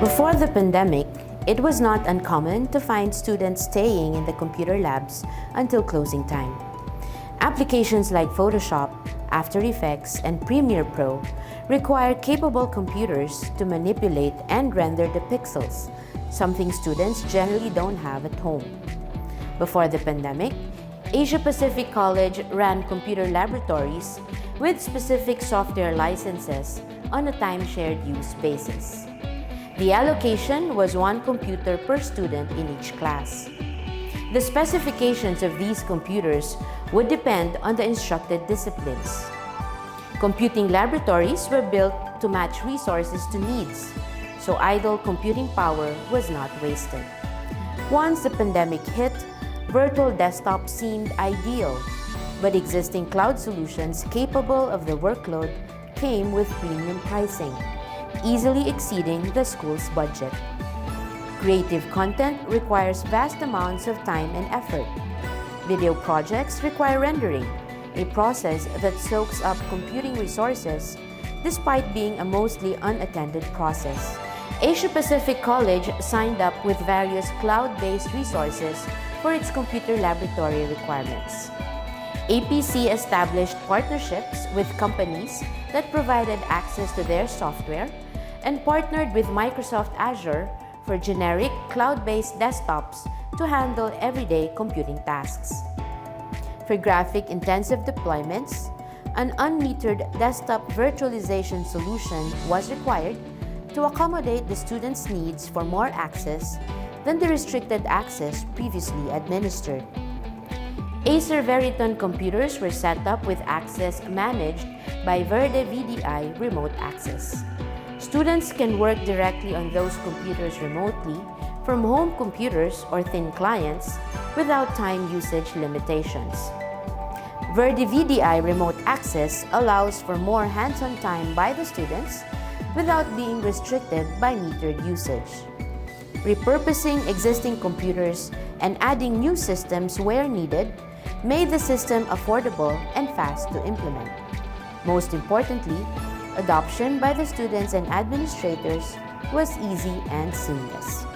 Before the pandemic, it was not uncommon to find students staying in the computer labs until closing time. Applications like Photoshop, After Effects, and Premiere Pro require capable computers to manipulate and render the pixels, something students generally don't have at home. Before the pandemic, Asia Pacific College ran computer laboratories with specific software licenses on a time-shared use basis. The allocation was one computer per student in each class. The specifications of these computers would depend on the instructed disciplines. Computing laboratories were built to match resources to needs, so idle computing power was not wasted. Once the pandemic hit, virtual desktops seemed ideal, but existing cloud solutions capable of the workload came with premium pricing, easily exceeding the school's budget. Creative content requires vast amounts of time and effort. Video projects require rendering, a process that soaks up computing resources despite being a mostly unattended process. Asia Pacific College signed up with various cloud-based resources for its computer laboratory requirements. APC established partnerships with companies that provided access to their software and partnered with Microsoft Azure for generic cloud-based desktops to handle everyday computing tasks. For graphic-intensive deployments, an unmetered desktop virtualization solution was required to accommodate the students' needs for more access than the restricted access previously administered. Acer Veriton computers were set up with access managed by Verde VDI Remote Access. Students can work directly on those computers remotely from home computers or thin clients without time usage limitations. Verde VDI Remote Access allows for more hands-on time by the students without being restricted by metered usage. Repurposing existing computers and adding new systems where needed made the system affordable and fast to implement. Most importantly, adoption by the students and administrators was easy and seamless.